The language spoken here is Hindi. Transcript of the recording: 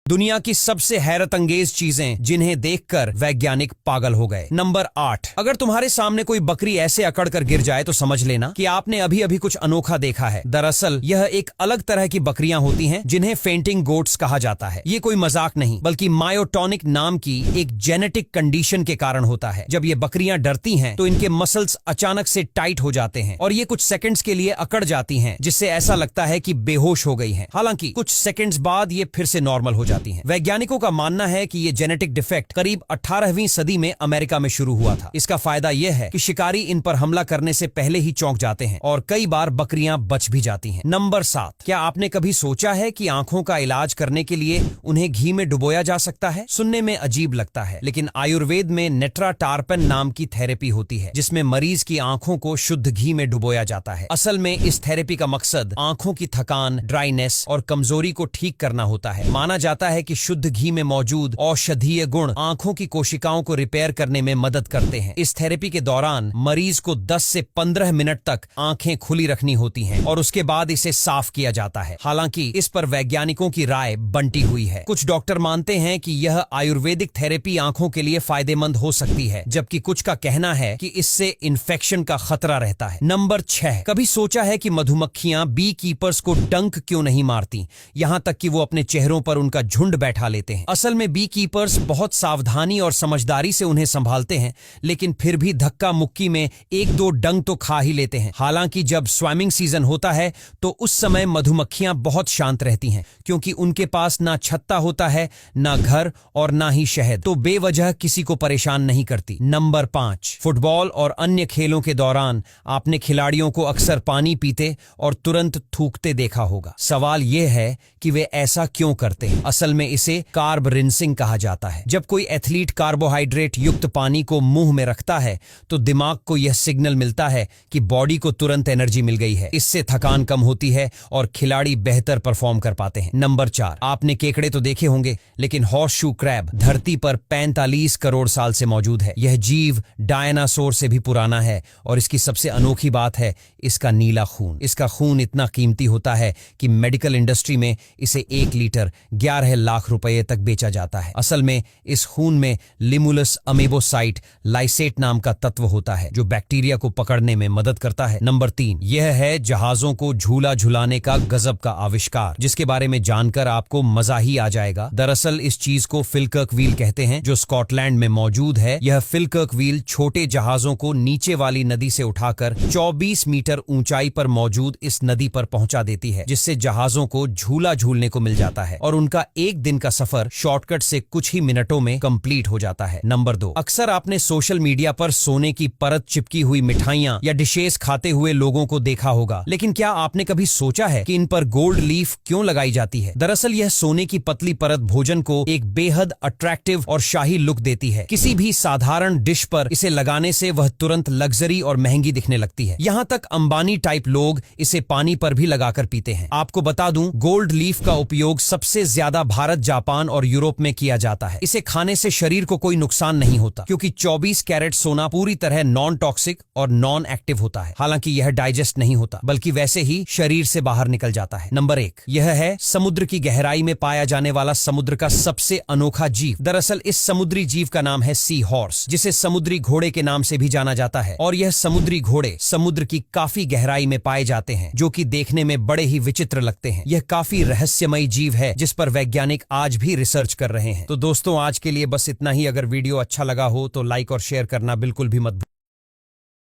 दुनिया की सबसे हैरत अंगेज चीजें जिन्हें देखकर वैज्ञानिक पागल हो गए। नंबर 8। अगर तुम्हारे सामने कोई बकरी ऐसे अकड़ कर गिर जाए तो समझ लेना कि आपने अभी अभी कुछ अनोखा देखा है। दरअसल यह एक अलग तरह की बकरियां होती हैं जिन्हें फेंटिंग गोट्स कहा जाता है। ये कोई मजाक नहीं बल्कि मायोटोनिक नाम की एक जेनेटिक कंडीशन के कारण होता है। जब ये बकरियां डरती हैं तो इनके मसल्स अचानक से टाइट हो जाते हैं और ये कुछ सेकंड्स के लिए अकड़ जाती हैं, जिससे ऐसा लगता है कि बेहोश हो गई हैं। हालांकि कुछ सेकंड्स बाद ये फिर से नॉर्मल हो जाती हैं। वैज्ञानिकों का मानना है कि ये जेनेटिक डिफेक्ट करीब 18वीं सदी में अमेरिका में शुरू हुआ था। इसका फायदा यह है कि शिकारी इन पर हमला करने से पहले ही चौंक जाते हैं और कई बार बकरियां बच भी जाती हैं। नंबर 7। क्या आपने कभी सोचा है कि आंखों का इलाज करने के लिए उन्हें घी में डुबोया जा सकता है? सुनने में अजीब लगता है, लेकिन आयुर्वेद में नेट्राटार्पन नाम की थेरेपी होती है जिसमें मरीज की आंखों को शुद्ध घी में डुबोया जाता है। असल में इस थेरेपी का मकसद आंखों की थकान, ड्राइनेस और कमजोरी को ठीक करना होता है। माना जाता है कि शुद्ध घी में मौजूद औषधीय गुण आंखों की कोशिकाओं को रिपेयर करने में मदद करते हैं। इस थेरेपी के दौरान मरीज को 10 से 15 मिनट तक आंखें खुली रखनी होती हैं और उसके बाद इसे साफ किया जाता है। हालांकि इस पर वैज्ञानिकों की राय बंटी हुई है। कुछ डॉक्टर मानते हैं कि यह आयुर्वेदिक थेरेपी आंखों के लिए फायदेमंद हो सकती है, जबकि कुछ का कहना है कि इससे इन्फेक्शन का खतरा रहता है। नंबर 6। कभी सोचा है कि मधुमक्खियां बी कीपर्स को डंक क्यों नहीं मारती, यहां तक कि वो अपने चेहरों पर उनका झुंड बैठा लेते हैं? असल में बी कीपर्स बहुत सावधानी और समझदारी से उन्हें संभालते हैं, लेकिन फिर भी धक्का मुक्की में 1-2 डंक तो खा ही लेते हैं। हालांकि जब स्वाइमिंग सीजन होता है तो उस समय मधुमक्खियां बहुत शांत रहती हैं, क्योंकि उनके पास ना छत्ता होता है, ना घर और ना ही शहद, तो बेवजह किसी को परेशान नहीं करती। नंबर 5। फुटबॉल और अन्य खेलों के दौरान आपने खिलाड़ियों को अक्सर पानी पीते और तुरंत थूकते देखा होगा। सवाल यह है कि वे ऐसा क्यों करते हैं? असल में इसे कार्ब रिंसिंग कहा जाता है। जब कोई एथलीट कार्बोहाइड्रेट युक्त पानी को मुंह में रखता है तो दिमाग को यह सिग्नल मिलता है कि बॉडी को तुरंत एनर्जी मिल गई है। इससे थकान कम होती है और खिलाड़ी बेहतर परफॉर्म कर पाते हैं। नंबर 4। आपने केकड़े तो देखे होंगे, लेकिन हॉर्सशू क्रैब धरती पर 45 करोड़ साल से मौजूद है। यह जीव डायनासोर से भी पुराना है और इसकी सबसे अनोखी बात है इसका नीला खून। इसका खून इतना कीमती होता है कि मेडिकल इंडस्ट्री में इसे 1 लीटर 11 लाख रुपए तक बेचा जाता है। असल में इस खून में लिमुलस अमेबोसाइट लाइसेट नाम का तत्व होता है जो बैक्टीरिया को पकड़ने में मदद करता है। नंबर 3। यह है जहाजों को झूला झुलाने का गजब का आविष्कार, जिसके बारे में जानकर आपको मजा ही आ जाएगा। दरअसल इस चीज को फिलकर्क व्हील कहते हैं, जो स्कॉटलैंड में मौजूद है। यह फिलकर्क व्हील छोटे जहाजों को नीचे वाली नदी से उठाकर 24 मीटर ऊंचाई पर मौजूद इस नदी पर पहुंचा देती है, जिससे जहाजों को झूला झूलने को मिल जाता है और उनका एक दिन का सफर शॉर्टकट से कुछ ही मिनटों में कंप्लीट हो जाता है। नंबर 2। अक्सर आपने सोशल मीडिया पर सोने की परत चिपकी हुई मिठाइयां या डिशेस खाते हुए लोगों को देखा होगा, लेकिन क्या आपने कभी सोचा है कि इन पर गोल्ड लीफ क्यों लगाई जाती है? दरअसल यह सोने की पतली परत भोजन को एक बेहद अट्रैक्टिव और शाही लुक देती है। किसी भी साधारण डिश पर इसे लगाने से वह तुरंत लग्जरी और महंगी दिखने लगती है। यहाँ तक अंबानी टाइप लोग इसे पानी पर भी लगाकर पीते हैं। आपको बता दूं, गोल्ड लीफ का उपयोग सबसे ज्यादा भारत, जापान और यूरोप में किया जाता है। इसे खाने से शरीर को कोई नुकसान नहीं होता, क्योंकि 24 कैरेट सोना पूरी तरह नॉन टॉक्सिक और नॉन एक्टिव होता है। हालांकि यह डाइजेस्ट नहीं होता, बल्कि वैसे ही शरीर से बाहर निकल जाता है। नंबर 1। यह है समुद्र की गहराई में पाया जाने वाला समुद्र का सबसे अनोखा जीव। दरअसल इस समुद्री जीव का नाम है सी हॉर्स, जिसे समुद्री घोड़े के नाम से भी जाना जाता है। और यह समुद्री घोड़े समुद्र की काफी गहराई में पाए जाते हैं, जो कि देखने में बड़े ही विचित्र लगते हैं। यह काफी रहस्यमयी जीव है जिस पर वैज्ञानिक आज भी रिसर्च कर रहे हैं। तो दोस्तों, आज के लिए बस इतना ही। अगर वीडियो अच्छा लगा हो तो लाइक और शेयर करना बिल्कुल भी मत भूलिए।